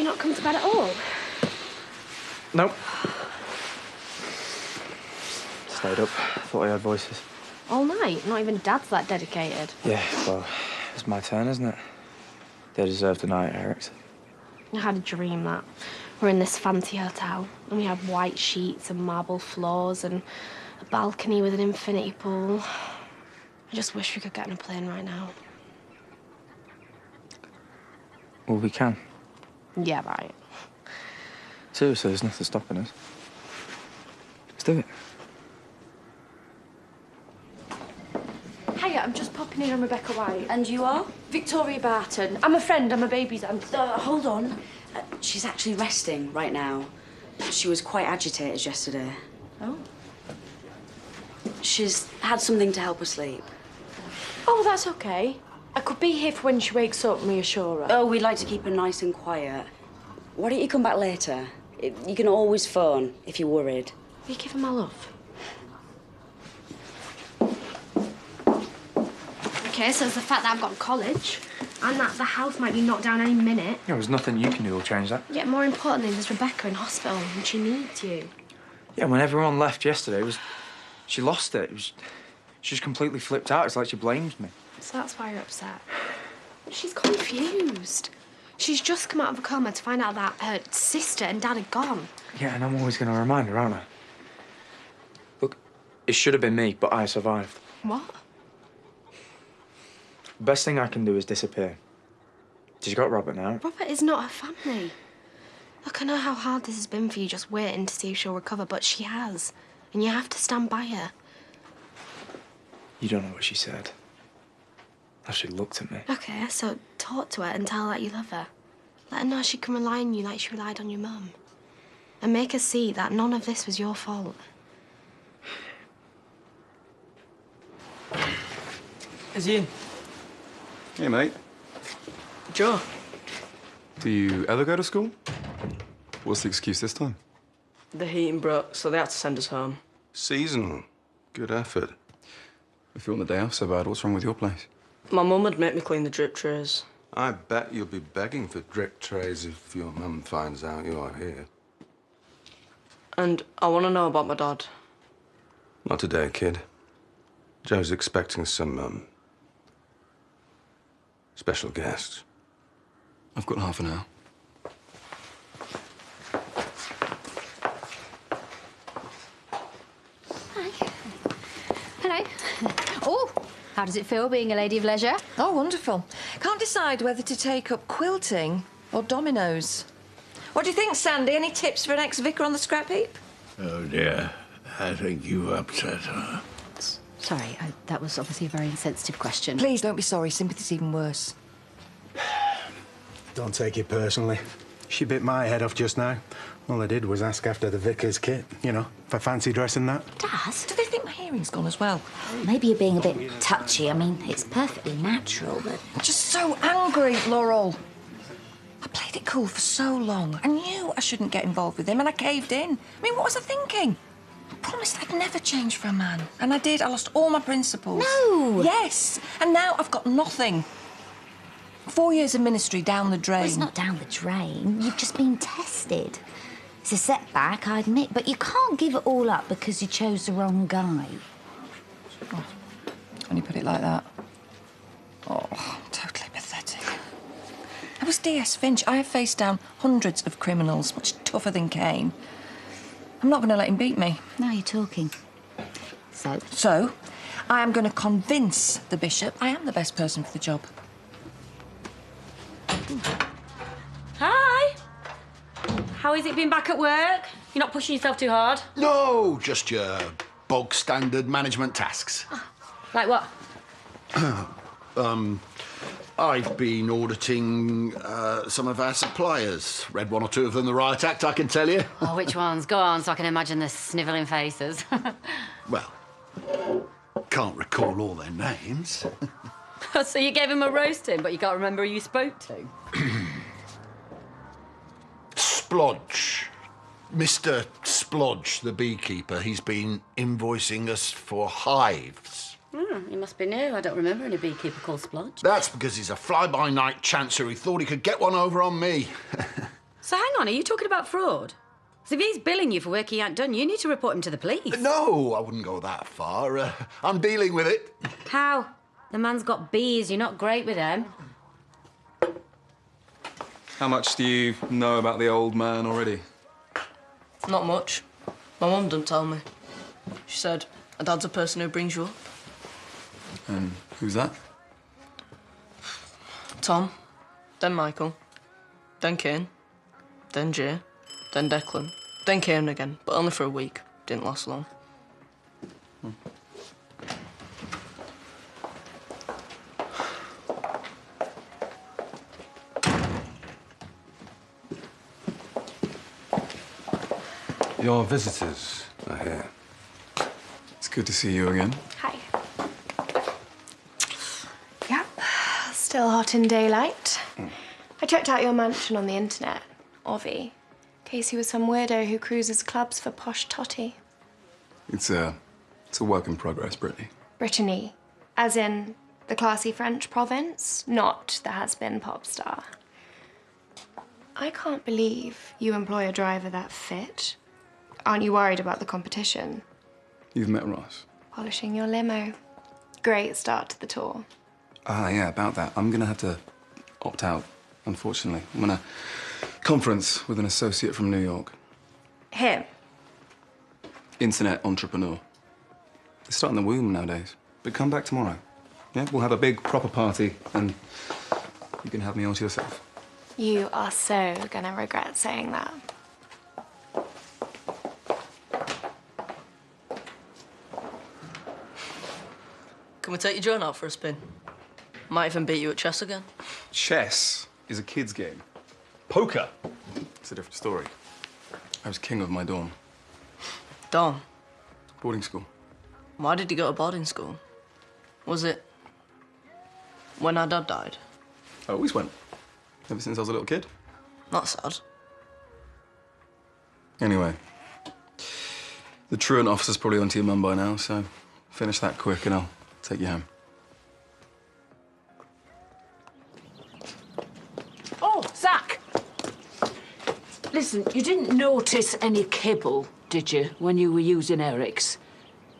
not come to bed at all? Nope. Stayed up. Thought I heard voices. All night? Not even Dad's that dedicated. Yeah, well, it's my turn, isn't it? They deserve the night, Eric's. I had a dream that we're in this fancy hotel and we have white sheets and marble floors and a balcony with an infinity pool. I just wish we could get on a plane right now. Well, we can. Yeah, right. Seriously, there's nothing stopping us. Let's do it. Hiya, I'm just popping in on Rebecca White. And you are? Victoria Barton. I'm a friend, I'm a baby's aunt. Hold on. She's actually resting right now. She was quite agitated yesterday. Oh. She's had something to help her sleep. Oh, that's okay. I could be here for when she wakes up, reassure her. Oh, we'd like to keep her nice and quiet. Why don't you come back later? You can always phone if you're worried. Will you give her my love? Okay, so it's the fact that I've got college and that the house might be knocked down any minute. Yeah, there's nothing you can do to change that. Yeah, more importantly, there's Rebecca in hospital and she needs you. Yeah, when everyone left yesterday, she lost it. She just completely flipped out. It's like she blamed me. So that's why you're upset. She's confused. She's just come out of a coma to find out that her sister and Dad are gone. Yeah, and I'm always going to remind her, aren't I? Look, it should have been me, but I survived. What? The best thing I can do is disappear. She's got Robert now. Robert is not her family. Look, I know how hard this has been for you just waiting to see if she'll recover, but she has. And you have to stand by her. You don't know what she said. How she looked at me. Okay, so talk to her and tell her that you love her. Let her know she can rely on you like she relied on your mum. And make her see that none of this was your fault. Is he in? Hey, mate. Joe. Do you ever go to school? What's the excuse this time? The heating broke, so they had to send us home. Seasonal. Good effort. If you're on the day off so bad, what's wrong with your place? My mum would make me clean the drip trays. I bet you'll be begging for drip trays if your mum finds out you are here. And I want to know about my dad. Not today, kid. Joe's expecting some, special guests. I've got half an hour. Hi. Hello. Oh, how does it feel being a lady of leisure? Oh, wonderful. Can't decide whether to take up quilting or dominoes. What do you think, Sandy? Any tips for an ex-vicar on the scrap heap? Oh, dear. I think you upset her. Sorry, that was obviously a very insensitive question. Please don't be sorry. Sympathy's even worse. Don't take it personally. She bit my head off just now. All I did was ask after the vicar's kit, you know, for fancy dress and that. Daz, do they think my hearing's gone as well? Maybe you're being a bit touchy. I mean, it's perfectly natural, but... I'm just so angry, Laurel. I played it cool for so long. I knew I shouldn't get involved with him, and I caved in. I mean, what was I thinking? I promised I'd never change for a man. And I did. I lost all my principles. No! Yes. And now I've got nothing. 4 years of ministry down the drain. Well, it's not down the drain. You've just been tested. It's a setback, I admit, but you can't give it all up because you chose the wrong guy. Oh, when you put it like that. Oh, totally pathetic. I was D.S. Finch. I have faced down hundreds of criminals, much tougher than Cain. I'm not going to let him beat me. Now you're talking. So? So, I am going to convince the bishop I am the best person for the job. Hi. How is it being back at work? You're not pushing yourself too hard? No, just your bog standard management tasks. Like what? I've been auditing some of our suppliers. Read one or two of them the Riot Act, I can tell you. Oh, which ones? Go on, so I can imagine the snivelling faces. Well, can't recall all their names. So you gave him a roasting, but you can't remember who you spoke to? Splodge. Mr. Splodge, the beekeeper, he's been invoicing us for hives. He must be new. I don't remember any beekeeper called Splodge. That's because he's a fly-by-night chancer who thought he could get one over on me. So hang on, are you talking about fraud? So if he's billing you for work he ain't done, you need to report him to the police. No, I wouldn't go that far. I'm dealing with it. How? The man's got bees, you're not great with them. How much do you know about the old man already? Not much. My mum didn't tell me. She said, a dad's a person who brings you up. And who's that? Tom, then Michael, then Kane, then Jay, then Declan, then Kane again, but only for a week. Didn't last long. Your visitors are here. It's good to see you again. Hi. Yep, still hot in daylight. I checked out your mansion on the internet, Orvie. Casey was some weirdo who cruises clubs for posh totty. It's a work in progress, Brittany. Brittany, as in the classy French province, not the has-been pop star. I can't believe you employ a driver that fit. Aren't you worried about the competition? You've met Ross? Polishing your limo. Great start to the tour. Ah, yeah, about that. I'm gonna have to opt out, unfortunately. I'm on a conference with an associate from New York. Him? Internet entrepreneur. They're starting the womb nowadays. But come back tomorrow. Yeah, we'll have a big, proper party, and you can have me all to yourself. You are so gonna regret saying that. Can we take your drone out for a spin? Might even beat you at chess again. Chess is a kid's game. Poker? It's a different story. I was king of my dorm. Dom, Boarding school. why did you go to boarding school? Was it when our dad died? I always went. Ever since I was a little kid. That's sad. Anyway, the truant officer's probably onto your mum by now, so finish that quick and I'll take you home. Oh, Zach! Listen, you didn't notice any kibble, did you, when you were using Eric's?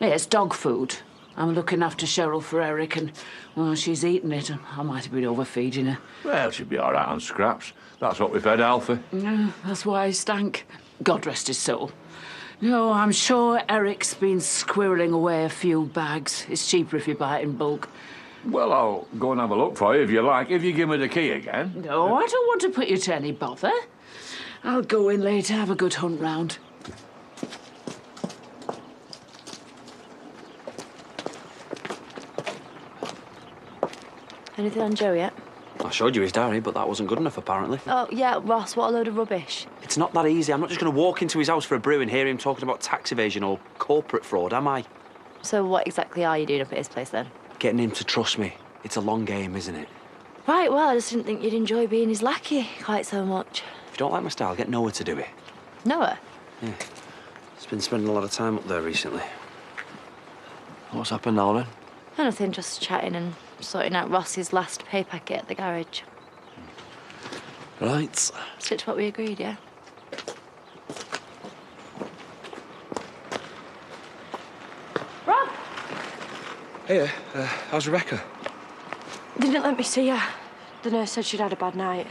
Yeah, it's dog food. I'm looking after Cheryl for Eric and, well, she's eating it. I might have been overfeeding her. Well, she'll be all right on scraps. That's what we fed Alfie. Yeah, that's why he stank. God rest his soul. No, I'm sure Eric's been squirreling away a few bags. It's cheaper if you buy it in bulk. Well, I'll go and have a look for you if you like, if you give me the key again. No, I don't want to put you to any bother. I'll go in later, have a good hunt round. Anything on Joe yet? I showed you his diary, but that wasn't good enough, apparently. Oh, yeah, Ross, what a load of rubbish. It's not that easy. I'm not just going to walk into his house for a brew and hear him talking about tax evasion or corporate fraud, am I? So what exactly are you doing up at his place, then? Getting him to trust me. It's a long game, isn't it? Right, well, I just didn't think you'd enjoy being his lackey quite so much. If you don't like my style, get Noah to do it. Noah? Yeah. He's been spending a lot of time up there recently. What's happened now, then? Oh, nothing, just chatting and sorting out Ross's last pay packet at the garage. Right. Stick to what we agreed, yeah? Rob! Hey, how's Rebecca? They didn't let me see her. The nurse said she'd had a bad night.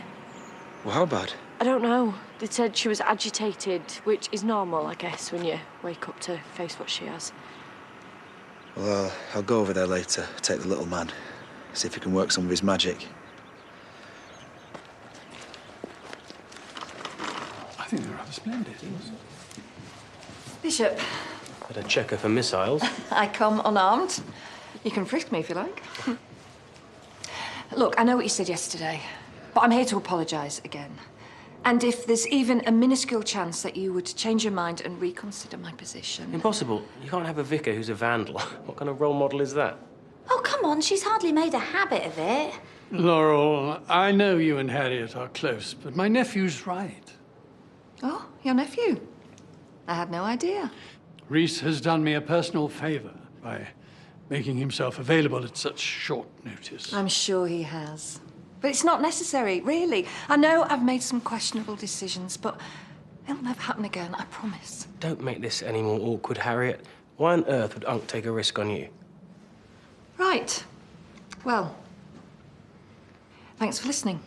Well, how bad? I don't know. They said she was agitated, which is normal, I guess, when you wake up to face what she has. Well, I'll go over there later, take the little man, see if he can work some of his magic. I think they're rather splendid. Bishop, Better check her for missiles. I come unarmed. You can frisk me if you like. Look, I know what you said yesterday, but I'm here to apologise again. And if there's even a minuscule chance that you would change your mind and reconsider my position... Impossible. You can't have a vicar who's a vandal. What kind of role model is that? Oh, come on, she's hardly made a habit of it. Laurel, I know you and Harriet are close, but my nephew's right. Oh, your nephew? I had no idea. Reese has done me a personal favour by making himself available at such short notice. I'm sure he has. But it's not necessary, really. I know I've made some questionable decisions, but it'll never happen again, I promise. Don't make this any more awkward, Harriet. Why on earth would Unc take a risk on you? Right. Well, thanks for listening.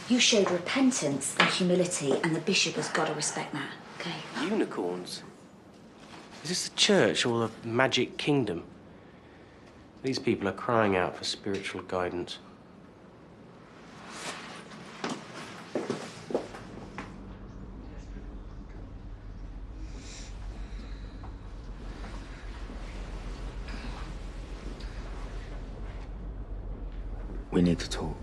You showed repentance and humility, and the bishop has got to respect that, okay? Unicorns? Is this the church or the magic kingdom? These people are crying out for spiritual guidance. We need to talk.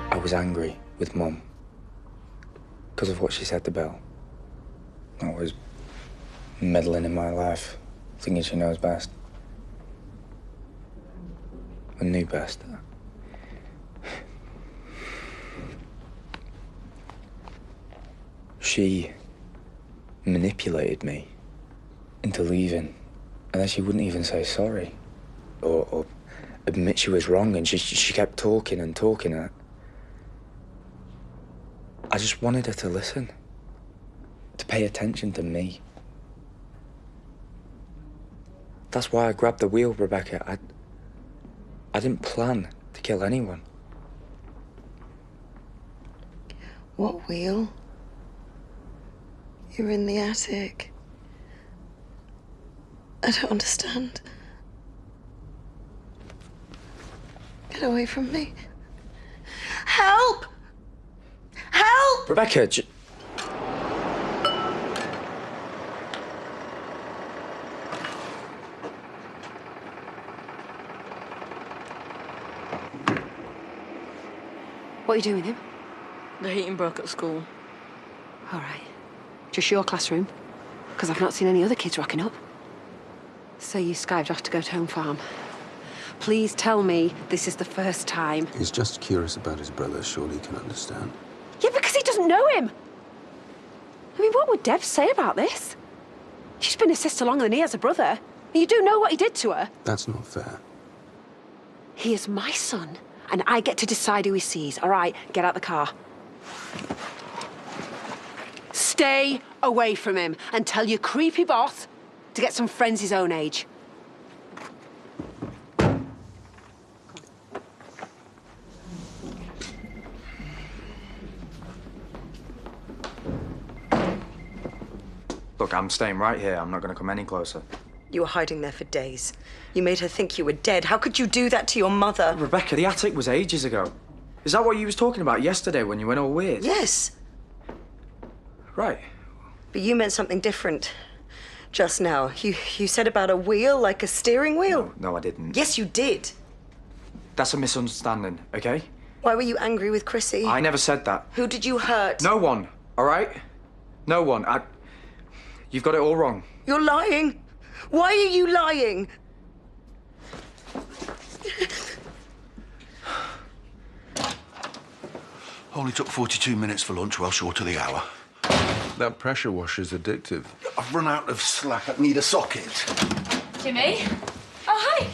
I was angry with Mum because of what she said to Belle. Always meddling in my life, thinking she knows best. And knew best. She manipulated me into leaving, and then she wouldn't even say sorry or admit she was wrong, and she kept talking and talking. I just wanted her to listen, to pay attention to me. That's why I grabbed the wheel, Rebecca. I didn't plan to kill anyone. What wheel? You were in the attic. I don't understand. Get away from me. Help! Help! Rebecca, What are you doing with him? The heating broke at school. All right. Just your classroom? Because I've not seen any other kids rocking up. So you skived off to go to Home Farm. Please tell me this is the first time. He's just curious about his brother. Surely he can understand. Yeah, because he doesn't know him. I mean, what would Deb say about this? She's been a sister longer than he has a brother. And you do know what he did to her. That's not fair. He is my son, and I get to decide who he sees. All right, get out the car. Stay away from him and tell your creepy boss to get some friends his own age. Look, I'm staying right here. I'm not going to come any closer. You were hiding there for days. You made her think you were dead. How could you do that to your mother? Rebecca, the attic was ages ago. Is that what you was talking about yesterday when you went all weird? Yes. Right. But you meant something different just now. You said about a wheel, like a steering wheel? No, I didn't. Yes, you did. That's a misunderstanding, okay? Why were you angry with Chrissy? I never said that. Who did you hurt? No one, all right? No one. You've got it all wrong. You're lying. Why are you lying? Only took 42 minutes for lunch, well short of the hour. That pressure washer's addictive. I've run out of slack. I need a socket. Jimmy? Oh, hi.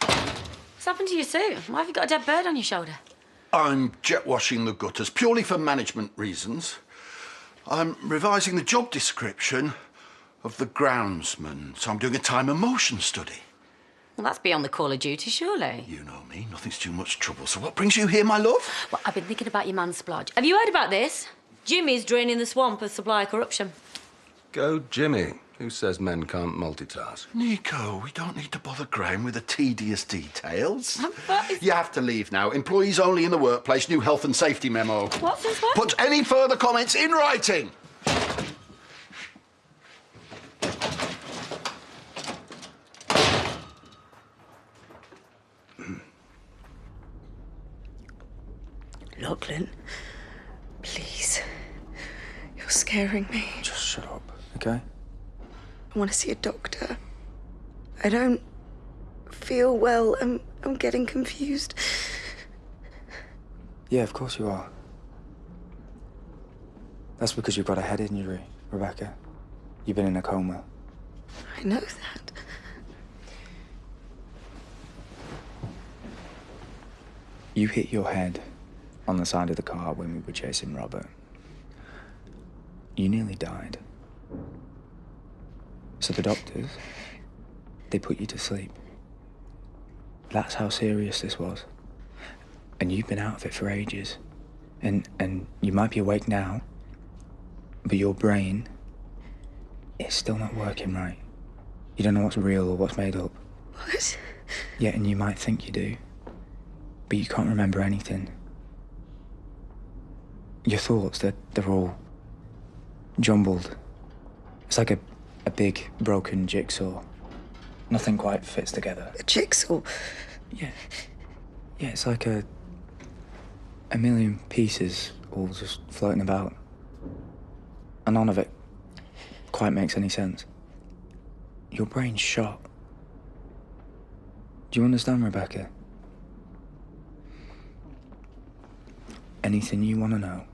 What's happened to your suit? Why have you got a dead bird on your shoulder? I'm jet washing the gutters, purely for management reasons. I'm revising the job description of the groundsman, so I'm doing a time and motion study. Well, that's beyond the call of duty, surely. You know me, nothing's too much trouble. So what brings you here, my love? Well, I've been thinking about your man splodge. Have you heard about this? Jimmy's draining the swamp of supply corruption. Go, Jimmy. Who says men can't multitask? Nico, we don't need to bother Graham with the tedious details. You have to leave now. Employees only in the workplace. New health and safety memo. What's this one? Put any further comments in writing. Lachlan, please. You're scaring me. Just shut up, okay? I want to see a doctor. I don't feel well. I'm getting confused. Yeah, of course you are. That's because you've got a head injury, Rebecca. You've been in a coma. I know that. You hit your head on the side of the car when we were chasing Robert. You nearly died. So the doctors, they put you to sleep. That's how serious this was. And you've been out of it for ages. And you might be awake now, but your brain is still not working right. You don't know what's real or what's made up. What? Yeah, and you might think you do, but you can't remember anything. Your thoughts, they're all jumbled. It's like a big broken jigsaw. Nothing quite fits together. A jigsaw? Yeah. Yeah, it's like a million pieces all just floating about. And none of it quite makes any sense. Your brain's shot. Do you understand, Rebecca? Anything you want to know,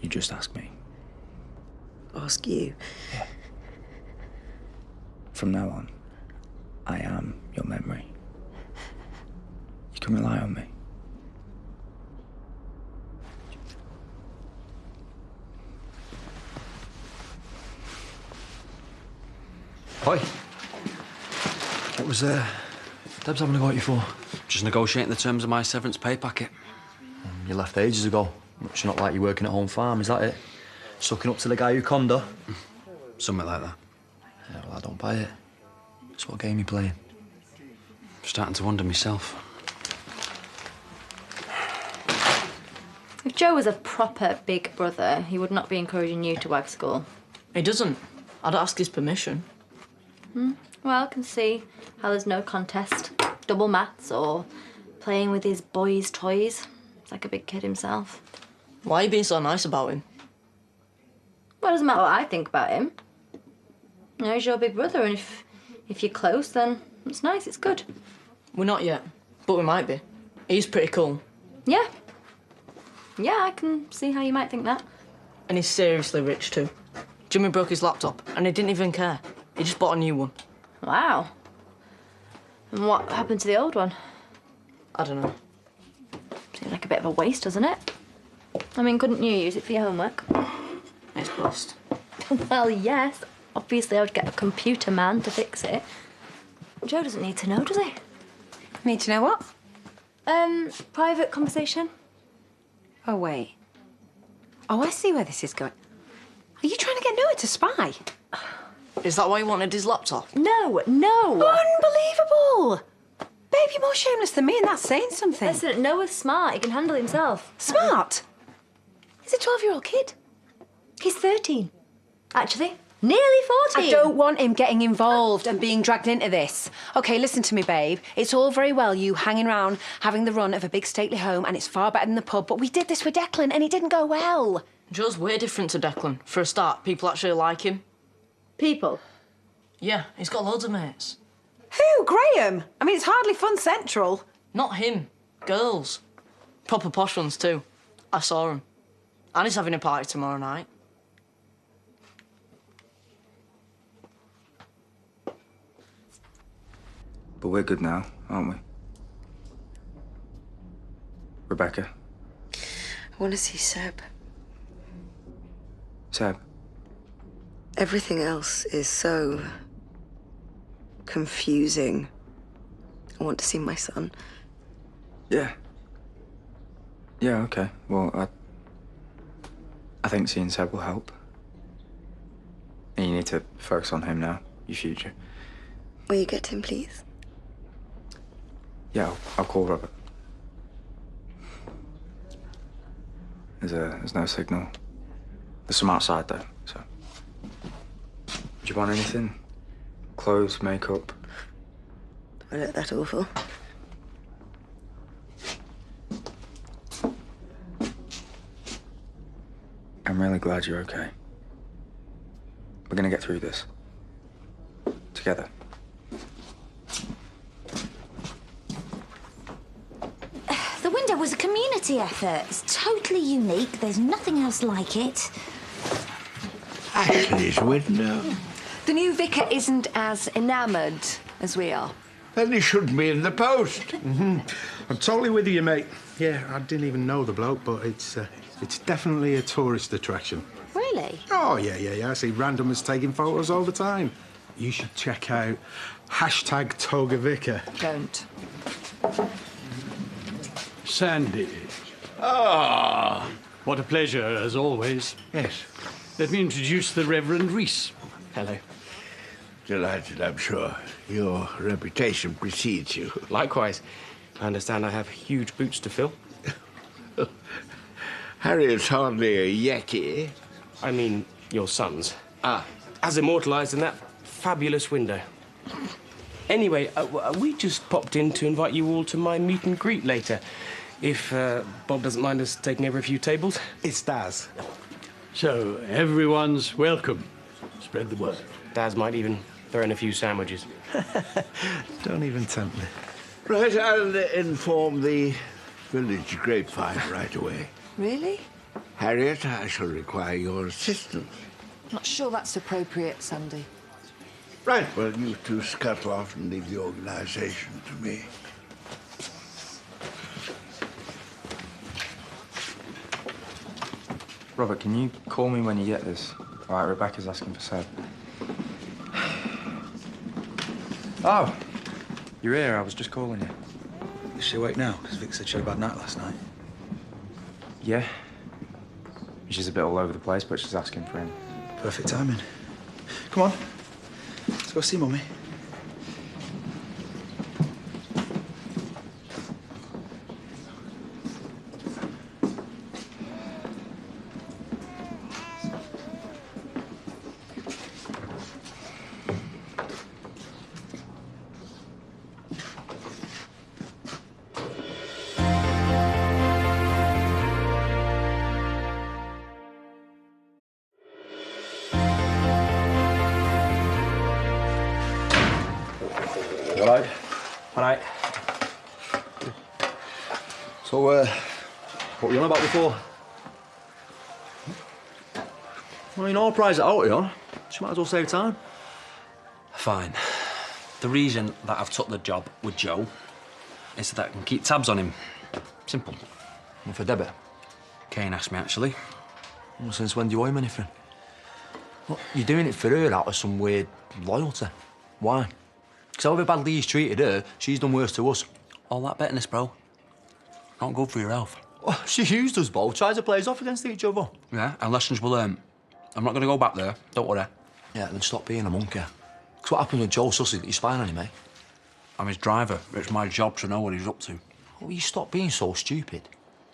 you just ask me. Ask you? Yeah. From now on, I am your memory. You can rely on me. Oi. What was Deb's having to go at you for? Just negotiating the terms of my severance pay packet. You left ages ago. It's not like you're working at home farm, is that it? Sucking up to the guy who conned her? Something like that. Yeah, well, I don't buy it. So what game you playing? Starting to wonder myself. If Joe was a proper big brother, he would not be encouraging you to wag school. He doesn't. I'd ask his permission. Well, I can see how there's no contest. Double maths or playing with his boys' toys. It's like a big kid himself. Why are you being so nice about him? Well, it doesn't matter what I think about him. You know, he's your big brother, and if you're close, then it's nice, it's good. We're not yet, but we might be. He's pretty cool. Yeah. Yeah, I can see how you might think that. And he's seriously rich, too. Jimmy broke his laptop, and he didn't even care. He just bought a new one. Wow. And what happened to the old one? I don't know. Seems like a bit of a waste, doesn't it? I mean, couldn't you use it for your homework? It's bust. Well, yes. Obviously, I would get a computer man to fix it. Joe doesn't need to know, does he? Need to know what? Private conversation. Oh, wait. Oh, I see where this is going. Are you trying to get Noah to spy? Is that why he wanted his laptop? No. Unbelievable! Babe, you're more shameless than me, and that's saying something. Listen, Noah's smart. He can handle himself. Smart? He's a 12-year-old kid. He's 13. Actually, nearly 14. I don't want him getting involved and being dragged into this. OK, listen to me, babe. It's all very well you hanging around, having the run of a big stately home, and it's far better than the pub, but we did this with Declan, and it didn't go well. Joe's way different to Declan. For a start, people actually like him. People? Yeah, he's got loads of mates. Who? Graham? I mean, it's hardly fun central. Not him. Girls. Proper posh ones, too. I saw him. And he's having a party tomorrow night. But we're good now, aren't we? Rebecca? I want to see Seb. Seb? Everything else is so confusing. I want to see my son. Yeah. Yeah, okay. Well, I think seeing Seb will help. And you need to focus on him now, your future. Will you get him, please? Yeah, I'll call Robert. There's no signal. There's some outside, though, so... Do you want anything? Clothes, makeup? I look that awful. I'm really glad you're okay. We're gonna get through this. Together. window was a community effort. It's totally unique. There's nothing else like it. Ashley's window. The new vicar isn't as enamoured as we are. Then he shouldn't be in the post. Mm-hmm. I'm totally with you, mate. Yeah, I didn't even know the bloke, but it's definitely a tourist attraction. Really? Oh, yeah. I see randomers taking photos all the time. You should check out #TogaVicar. Don't. Sandy. Ah, What a pleasure, as always. yes. Let me introduce the Reverend Reese. Hello. Delighted, I'm sure. Your reputation precedes you. Likewise. I understand I have huge boots to fill. Harriet's hardly a Yeti. I mean, your son's. As immortalised in that fabulous window. Anyway, we just popped in to invite you all to my meet and greet later. If Bob doesn't mind us taking over a few tables. It's Daz. So, everyone's welcome. Spread the word. Daz might even throw in a few sandwiches. Don't even tempt me. Right, I'll inform the village grapevine right away. Really? Harriet, I shall require your assistance. Not sure that's appropriate, Sandy. Right, well, you two scuttle off and leave the organisation to me. Robert, can you call me when you get this? All right, Rebecca's asking for Seb. Oh, you're here. I was just calling you. Is she awake now? Because Vic said she had a bad night last night. Yeah. She's a bit all over the place, but she's asking for him. Perfect timing. Come on. Let's go see Mummy. Hello. All right. So, what were you on about before? Well, you know, prize it out here. She might as well save time. Fine. The reason that I've took the job with Joe is so that I can keep tabs on him. Simple. And for Debbie? Kane asked me, actually. Well, since when do you owe him anything? Look, you're doing it for her out of some weird loyalty. Why? Because however badly he's treated her, she's done worse to us. All that bitterness, bro. Not good for your health. Well, she used us both, tries to play us off against each other. Yeah, and lessons were learned. I'm not going to go back there, don't worry. Yeah, then stop being a monkey. Because what happened with Joe Sussy that you're spying on him, eh? I'm his driver. It's my job to know what he's up to. Well, you stop being so stupid.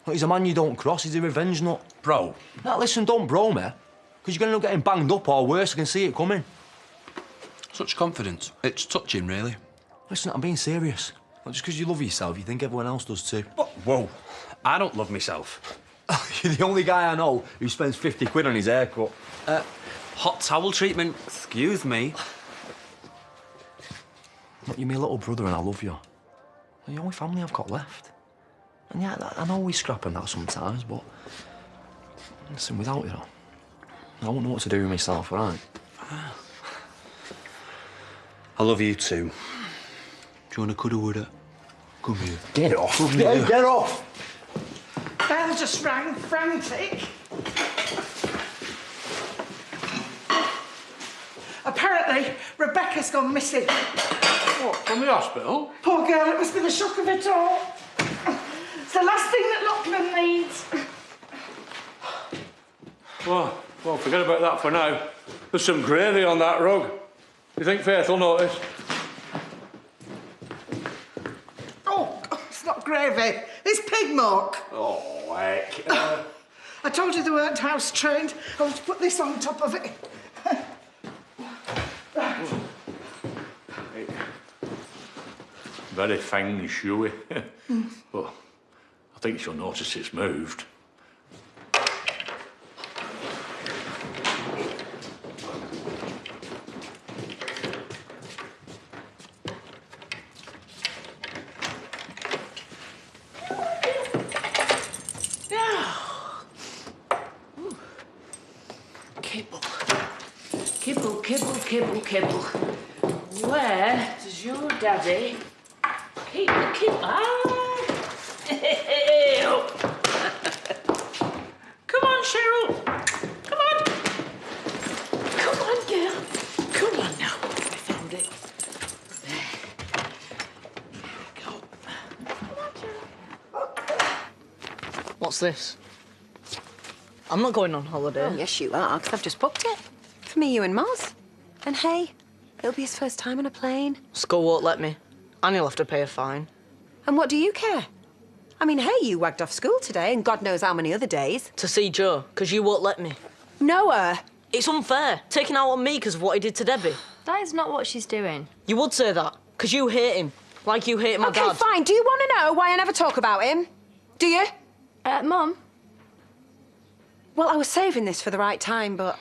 Look, he's a man you don't cross, he's a revenge nut. Bro. Now, listen, don't bro me. Because you're going to end up getting banged up or worse, I can see it coming. Such confidence. It's touching, really. Listen, I'm being serious. Not just because you love yourself, you think everyone else does too. What? Whoa. I don't love myself. You're the only guy I know who spends 50 quid on his haircut. Hot towel treatment. Excuse me. Look, you're my little brother and I love you. You're the only family I've got left. And yeah, I know we scrap and that sometimes, but... Listen, without you, I wouldn't know what to do with myself, all right? I love you too. Do you want to cuddle with her? Come here. Get off. Get off! Bell just rang frantic. Apparently, Rebecca's gone missing. What, from the hospital? Poor girl, it must be the shock of it all. It's the last thing that Lachlan needs. Well, forget about that for now. There's some gravy on that rug. You think Faith will notice? Oh, it's not gravy. It's pig milk. Oh, heck. I told you they weren't house trained. I'll just put this on top of it. Very feng shui. Well, I think she'll notice it's moved. kibble, kibble. Where does your daddy keep the kibble? Ah! Come on, Cheryl. Come on. Come on, girl. Come on now. I found it. What's this? I'm not going on holiday. Oh, yes, you are, because I've just booked it. For me, you and Moz. And hey, it'll be his first time on a plane. School won't let me. And he'll have to pay a fine. And what do you care? I mean, hey, you wagged off school today, and God knows how many other days. To see Joe, because you won't let me. Noah! It's unfair, taking out on me because of what he did to Debbie. That is not what she's doing. You would say that, because you hate him, like you hate my dad. Okay, fine. Do you want to know why I never talk about him? Do you? Mum? Well, I was saving this for the right time, but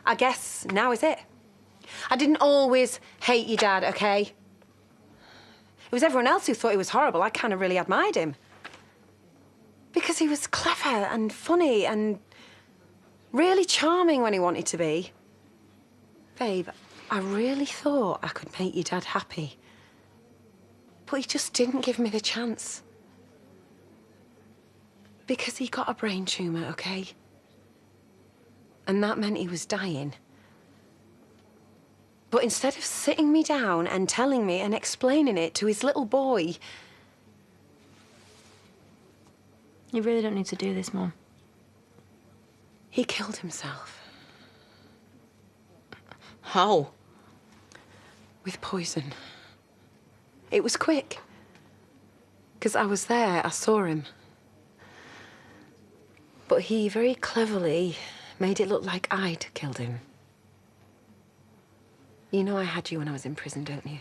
I guess now is it. I didn't always hate your dad, okay? It was everyone else who thought he was horrible. I kind of really admired him. Because he was clever and funny and really charming when he wanted to be. Babe, I really thought I could make your dad happy. But he just didn't give me the chance. Because he got a brain tumour, okay? And that meant he was dying. But instead of sitting me down and telling me and explaining it to his little boy... You really don't need to do this, Mum. He killed himself. How? With poison. It was quick. Because I was there, I saw him. But he very cleverly made it look like I'd killed him. You know I had you when I was in prison, don't you?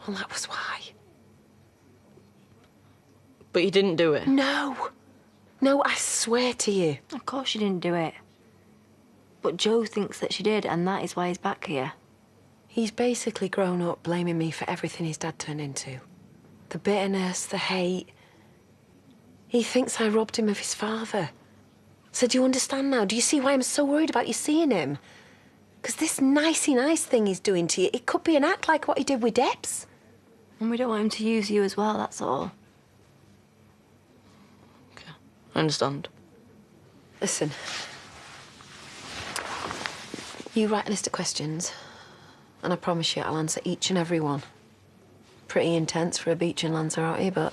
Well, that was why. But you didn't do it? No. No, I swear to you. Of course she didn't do it. But Joe thinks that she did, and that is why he's back here. He's basically grown up blaming me for everything his dad turned into. The bitterness, the hate. He thinks I robbed him of his father. So do you understand now? Do you see why I'm so worried about you seeing him? Because this nicey nice thing he's doing to you, it could be an act like what he did with Debs. And we don't want him to use you as well, that's all. Okay, I understand. Listen. You write a list of questions, and I promise you I'll answer each and every one. Pretty intense for a beach in Lanzarote, but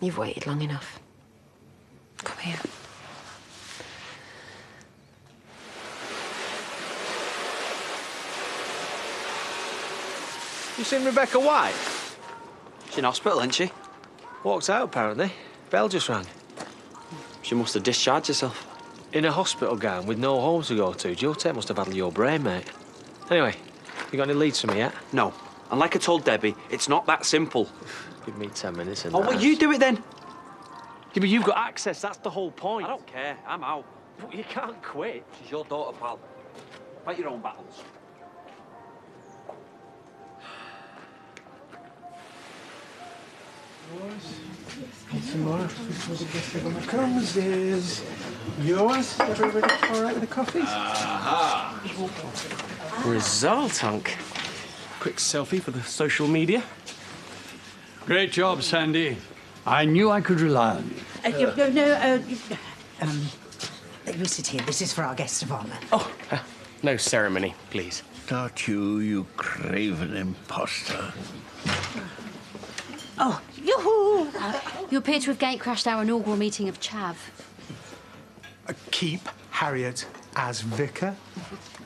you've waited long enough. Come here. You seen Rebecca White? She's in hospital, isn't she? Walked out, apparently. Bell just rang. She must have discharged herself. In a hospital gown with no home to go to. Geotech must have addled your brain, mate. Anyway, you got any leads for me yet? No. And like I told Debbie, it's not that simple. Give me 10 minutes and Oh, well, you do it then. Yeah, but you've got access, that's the whole point. I don't care. I'm out. But you can't quit. She's your daughter, pal. Fight your own battles. Tomorrow, comes is yours. Everybody all right with the coffees? Aha! Result, Hunk. Quick selfie for the social media. Great job, Sandy. I knew I could rely on you. You sit here. This is for our guest of honour. Oh, no ceremony, please. Not you, you craven imposter. Oh, yoo-hoo! You appear to have gate-crashed our inaugural meeting of Chav. Keep Harriet as vicar.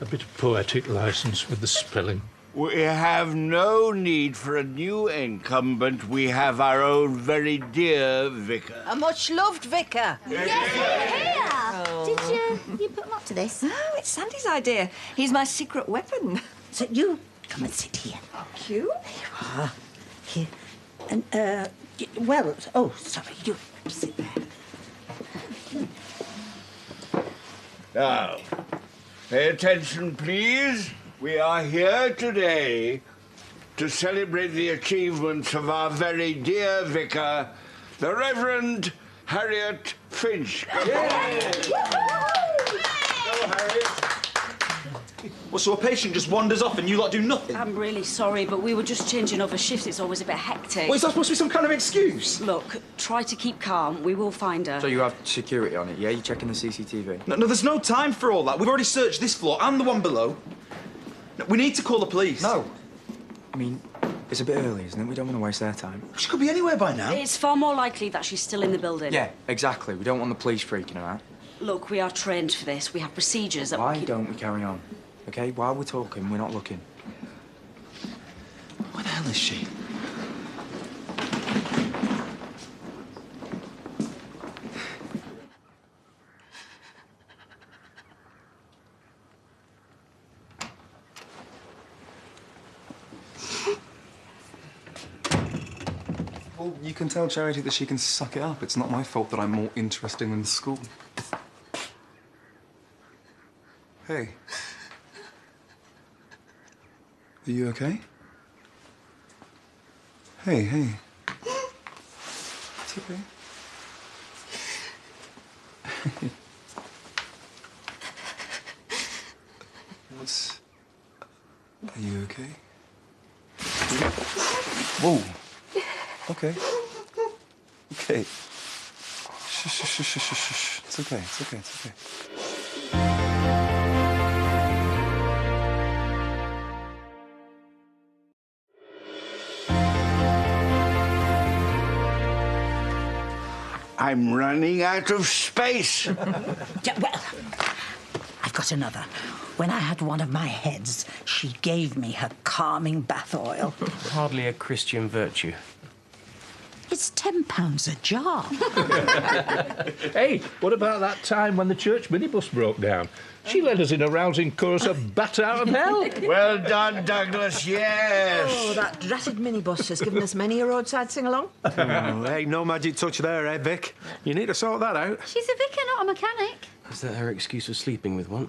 A bit of poetic license with the spelling. We have no need for a new incumbent. We have our own very dear vicar. A much-loved vicar. Yes, here! Did you put him up to this? No, it's Sandy's idea. He's my secret weapon. So you come and sit here. Thank you. There you are. Here. And, well, oh, sorry, you sit there. Now, pay attention, please. We are here today to celebrate the achievements of our very dear vicar, the Reverend Harriet Finch. Go, Harriet. Well, so a patient just wanders off and you lot do nothing? I'm really sorry, but we were just changing over shifts. It's always a bit hectic. Well, is that supposed to be some kind of excuse? Look, try to keep calm. We will find her. So you have security on it, yeah? You're checking the CCTV? No, there's no time for all that. We've already searched this floor and the one below. No, we need to call the police. No. I mean, it's a bit early, isn't it? We don't want to waste their time. She could be anywhere by now. It's far more likely that she's still in the building. Yeah, exactly. We don't want the police freaking her out. Look, we are trained for this. We have procedures that Why don't we carry on? OK? While we're talking, we're not looking. Where the hell is she? Well, you can tell Charity that she can suck it up. It's not my fault that I'm more interesting than school. Hey. Are you okay? Hey. It's okay. Are you okay? Whoa. Okay. Okay. Shh. It's okay. I'm running out of space. Yeah, well, I've got another. When I had one of my heads, she gave me her calming bath oil. Hardly a Christian virtue. It's £10 a jar. Hey, what about that time when the church minibus broke down? She led us in a rousing chorus of Bat Out of Hell. Well done, Douglas, yes. Oh, that dratted minibus has given us many a roadside sing-along. Oh, hey, no magic touch there, eh, Vic? You need to sort that out. She's a vicar, not a mechanic. Is that her excuse for sleeping with one?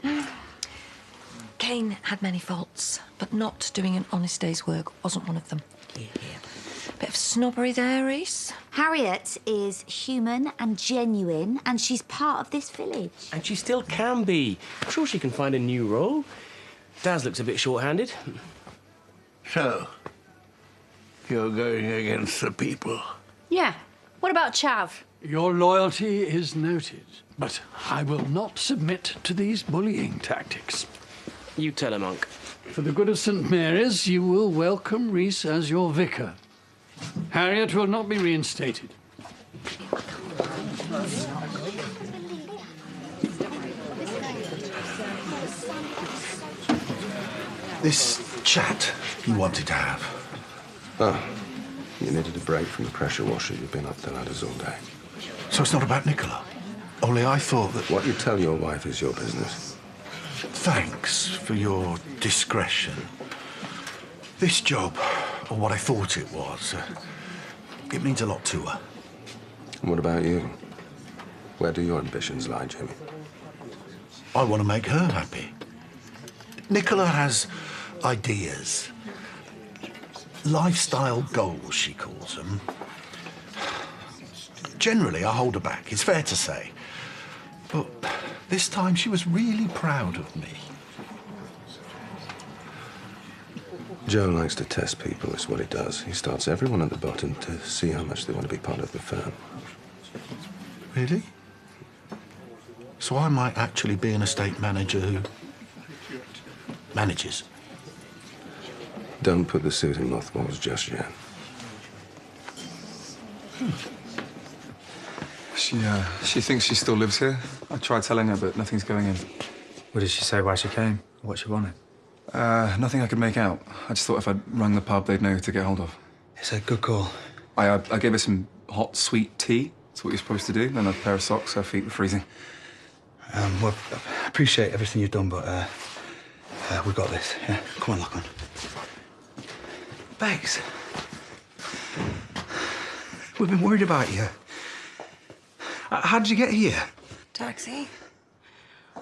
Kane had many faults, but not doing an honest day's work wasn't one of them. Bit of snobbery there, Reese. Harriet is human and genuine, and she's part of this village. And she still can be. I'm sure she can find a new role. Daz looks a bit short-handed. So, you're going against the people? Yeah. What about Chav? Your loyalty is noted, but I will not submit to these bullying tactics. You tell her, Monk. For the good of St. Mary's, you will welcome Reese as your vicar. Harriet will not be reinstated. This chat you wanted to have. Oh, you needed a break from the pressure washer. You've been up the ladders all day. So it's not about Nicola? Only I thought that... What you tell your wife is your business. Thanks for your discretion. This job, or what I thought it was, it means a lot to her. And what about you? Where do your ambitions lie, Jimmy? I want to make her happy. Nicola has ideas. Lifestyle goals, she calls them. Generally, I hold her back, it's fair to say. But this time, she was really proud of me. Joe likes to test people, is what he does. He starts everyone at the bottom to see how much they want to be part of the firm. Really? So I might actually be an estate manager who manages. Don't put the suit in mothballs just yet. She thinks she still lives here. I tried telling her, but nothing's going in. What did she say why she came? What she wanted? Nothing I could make out. I just thought if I'd rang the pub, they'd know who to get hold of. It's a good call. I gave her some hot, sweet tea. That's what you're supposed to do. Then a pair of socks. Her feet were freezing. Well, I appreciate everything you've done, but we've got this. Yeah, come on, lock on. Begs, we've been worried about you. How did you get here? Taxi.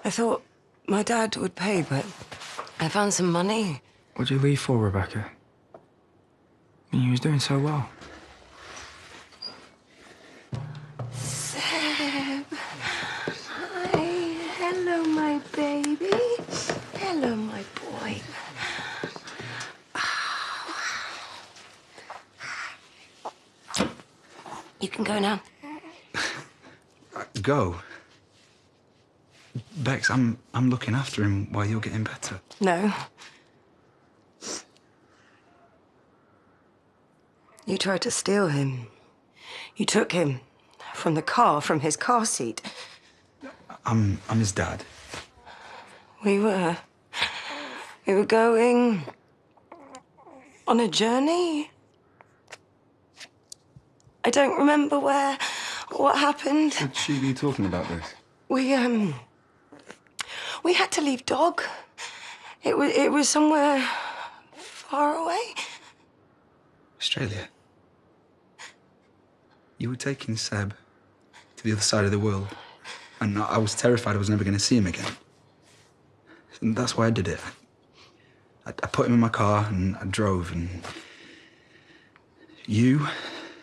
I thought my dad would pay, but I found some money. What'd you leave for, Rebecca? I mean, you was doing so well. Seb. Hi. Hello, my baby. Hello, my You can go now. Go? Bex, I'm looking after him while you're getting better. No. You tried to steal him. You took him from the car, from his car seat. I'm his dad. We were going on a journey. I don't remember what happened. Should she be talking about this? We had to leave Dog. It was somewhere far away. Australia. You were taking Seb to the other side of the world, and I was terrified I was never going to see him again. And that's why I did it. I put him in my car and I drove, and you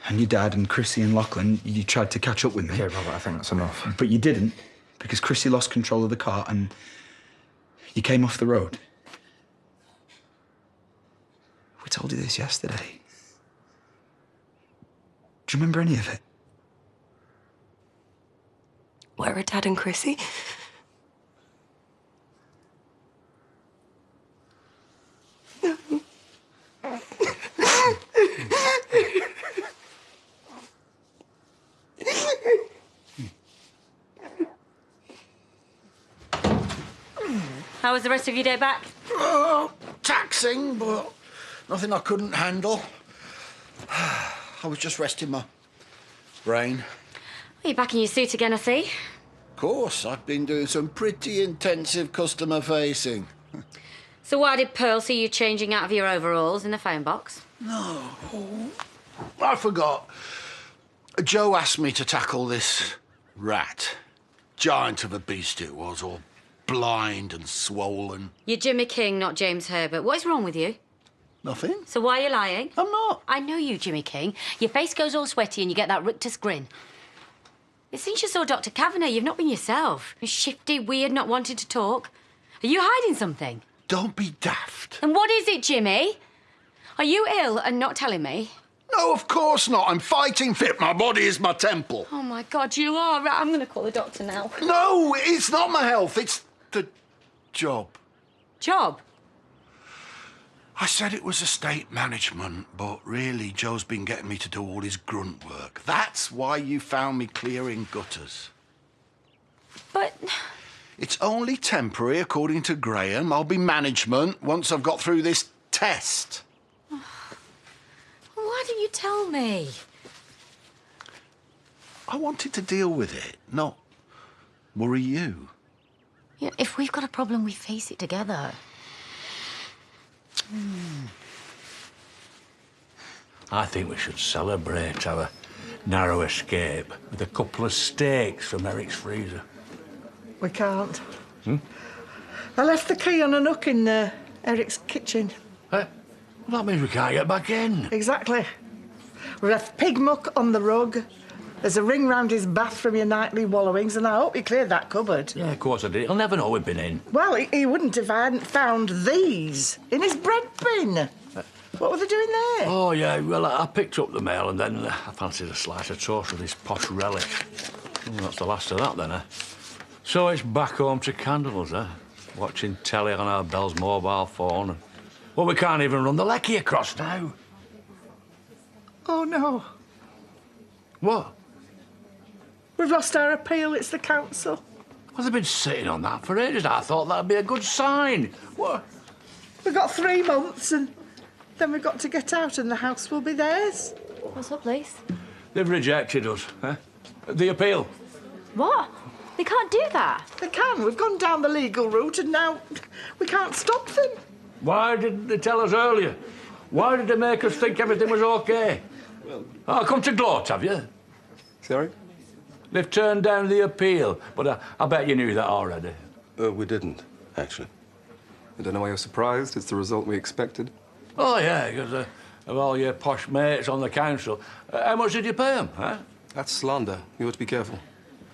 and your dad and Chrissy and Lachlan, you tried to catch up with me. Yeah, Robert, I think that's enough. But you didn't, because Chrissy lost control of the car and you came off the road. We told you this yesterday. Do you remember any of it? Where are Dad and Chrissy? How was the rest of your day back? Oh, taxing, but nothing I couldn't handle. I was just resting my brain. Well, you're back in your suit again, I see. Of course, I've been doing some pretty intensive customer facing. So why did Pearl see you changing out of your overalls in the phone box? No, I forgot. Joe asked me to tackle this rat. Giant of a beast it was, all blind and swollen. You're Jimmy King, not James Herbert. What is wrong with you? Nothing. So why are you lying? I'm not. I know you, Jimmy King. Your face goes all sweaty and you get that rictus grin. Since you saw Dr. Kavanagh, you've not been yourself. You're shifty, weird, not wanting to talk. Are you hiding something? Don't be daft. And what is it, Jimmy? Are you ill and not telling me? No, of course not. I'm fighting fit. My body is my temple. Oh, my God, you are. Right, I'm going to call the doctor now. No, it's not my health. It's the job. Job? I said it was estate management, but really, Joe's been getting me to do all his grunt work. That's why you found me clearing gutters. But... It's only temporary, according to Graham. I'll be management once I've got through this test. Why didn't you tell me? I wanted to deal with it, not worry you. Yeah, if we've got a problem, we face it together. I think we should celebrate our narrow escape with a couple of steaks from Eric's freezer. We can't. I left the key on a nook in Eric's kitchen. Well, that means we can't get back in. Exactly. We left pig muck on the rug. There's a ring round his bath from your nightly wallowings, and I hope he cleared that cupboard. Yeah, of course I did. He'll never know we've been in. Well, he wouldn't if I hadn't found these in his bread bin. What were they doing there? Oh, yeah, well, I picked up the mail and then I fancied a slice of toast with this posh relish. Well, that's the last of that, then, eh? So it's back home to candles, eh? Watching telly on our Bell's mobile phone. Well, we can't even run the lecky across now. Oh, no. What? We've lost our appeal. It's the council. Well, they've been sitting on that for ages. I thought that'd be a good sign. What? We've got 3 months and then we've got to get out and the house will be theirs. What's up, Lise? They've rejected us, eh? The appeal. What? They can't do that. They can. We've gone down the legal route and now we can't stop them. Why didn't they tell us earlier? Why did they make us think everything was OK? Well... Oh, come to gloat, have you? Sorry? They've turned down the appeal, but I bet you knew that already. We didn't, actually. I don't know why you're surprised. It's the result we expected. Oh, yeah, because of all your posh mates on the council. How much did you pay them, huh? That's slander. You ought to be careful.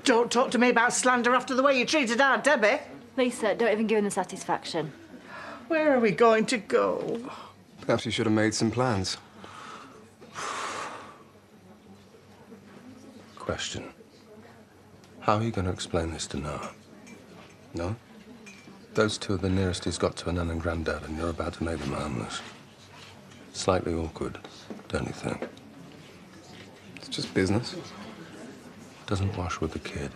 Don't talk to me about slander after the way you treated our Debbie. Lisa, don't even give him the satisfaction. Where are we going to go? Perhaps you should have made some plans. question. How are you going to explain this to Noah? No? Those two are the nearest he's got to a nan and granddad, and you're about to make them homeless. Slightly awkward, don't you think? It's just business. Doesn't wash with the kid.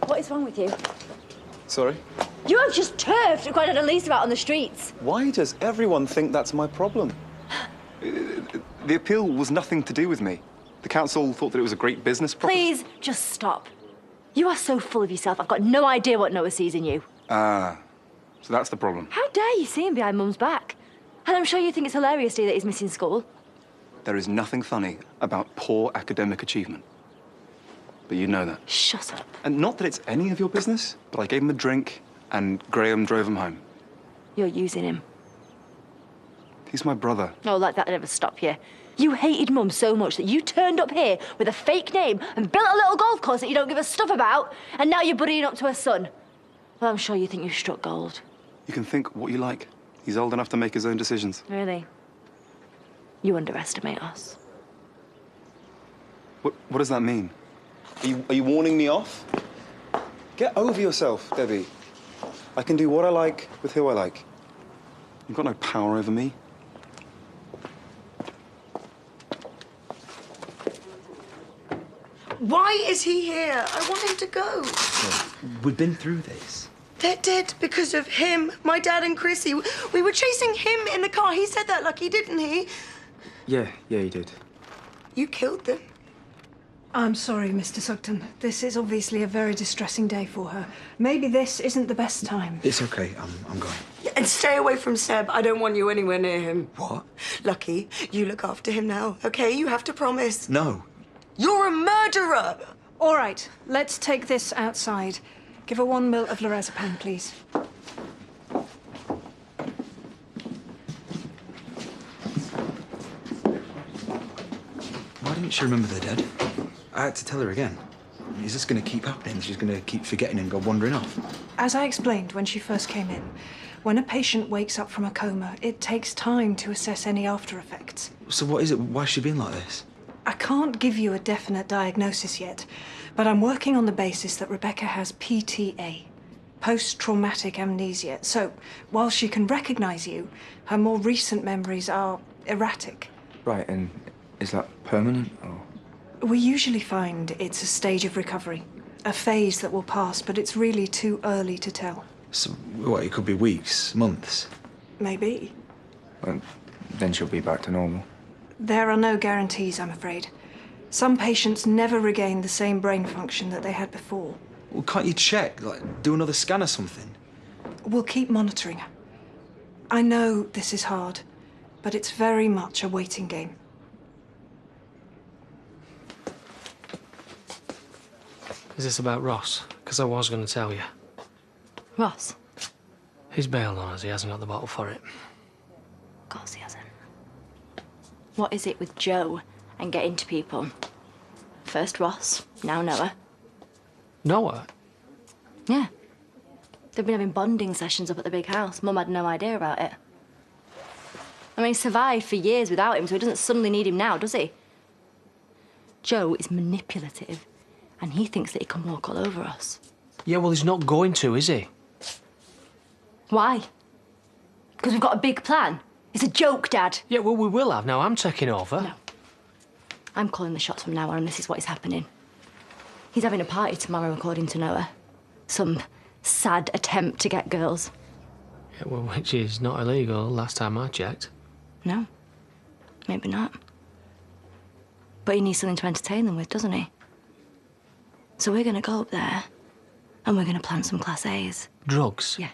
What is wrong with you? Sorry? You have just turfed and quite had a lease about on the streets. Why does everyone think that's my problem? The appeal was nothing to do with me. The council thought that it was a great business proposition. Please, just stop. You are so full of yourself. I've got no idea what Noah sees in you. Ah, so that's the problem. How dare you see him behind Mum's back? And I'm sure you think it's hilarious, dear, that he's missing school. There is nothing funny about poor academic achievement. But you know that. Shut up. And not that it's any of your business, but I gave him a drink and Graham drove him home. You're using him. He's my brother. Oh, like that'd never stop you. You hated Mum so much that you turned up here with a fake name and built a little golf course that you don't give a stuff about, and now you're buddying up to her son. Well, I'm sure you think you've struck gold. You can think what you like. He's old enough to make his own decisions. Really? You underestimate us. What does that mean? Are you warning me off? Get over yourself, Debbie. I can do what I like with who I like. You've got no power over me. Why is he here? I want him to go. We've been through this. They're dead because of him. My dad and Chrissy. We were chasing him in the car. He said that, Lucky, didn't he? Yeah, he did. You killed them. I'm sorry, Mr. Sugden. This is obviously a very distressing day for her. Maybe this isn't the best time. It's okay. I'm going. And stay away from Seb. I don't want you anywhere near him. What? Lucky, you look after him now, okay? You have to promise. No. You're a murderer! All right, let's take this outside. Give her 1 ml of lorazepam, please. Why didn't she remember they're dead? I had to tell her again. Is this going to keep happening? She's going to keep forgetting and go wandering off. As I explained when she first came in, when a patient wakes up from a coma, it takes time to assess any after effects. So what is it? Why is she being like this? I can't give you a definite diagnosis yet, but I'm working on the basis that Rebecca has PTA, post-traumatic amnesia. So, while she can recognize you, her more recent memories are erratic. Right, and is that permanent, or...? We usually find it's a stage of recovery, a phase that will pass, but it's really too early to tell. So, what, it could be weeks, months? Maybe. Well, then she'll be back to normal. There are no guarantees, I'm afraid. Some patients never regain the same brain function that they had before. Well, can't you check? Like, do another scan or something? We'll keep monitoring her. I know this is hard, but it's very much a waiting game. Is this about Ross? Because I was going to tell you. Ross? He's bailed on us. He hasn't got the bottle for it. Of course he hasn't. What is it with Joe and getting to people? First Ross, now Noah. Noah? Yeah. They've been having bonding sessions up at the big house. Mum had no idea about it. I mean, he survived for years without him, so he doesn't suddenly need him now, does he? Joe is manipulative, and he thinks that he can walk all over us. Yeah, well, he's not going to, is he? Why? Because we've got a big plan. It's a joke, Dad. Yeah, well, we will have. Now I'm taking over. No. I'm calling the shots from now on, and this is what is happening. He's having a party tomorrow, according to Noah. Some sad attempt to get girls. Yeah, well, which is not illegal, last time I checked. No. Maybe not. But he needs something to entertain them with, doesn't he? So we're going to go up there, and we're going to plant some Class A's. Drugs? Yeah.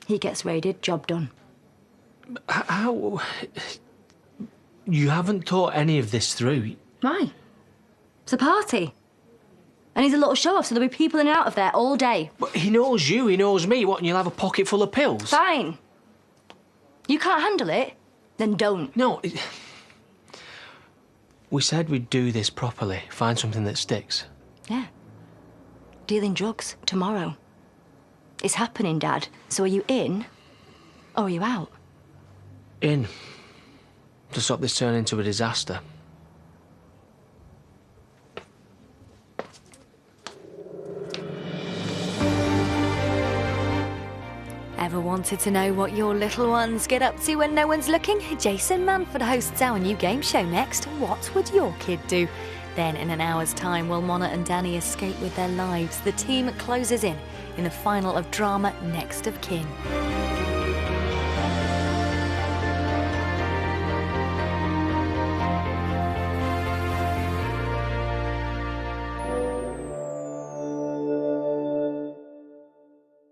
He gets raided, job done. How... You haven't thought any of this through. Why? It's a party. And he's a little show-off, so there'll be people in and out of there all day. But he knows you, he knows me. What, and you'll have a pocket full of pills? Fine. You can't handle it? Then don't. No. We said we'd do this properly, find something that sticks. Yeah. Dealing drugs tomorrow. It's happening, Dad. So are you in or are you out? In. To stop this turning into a disaster. Ever wanted to know what your little ones get up to when no one's looking? Jason Manford hosts our new game show next, What Would Your Kid Do? Then in an hour's time, will Mona and Danny escape with their lives? The team closes in the final of drama Next of Kin.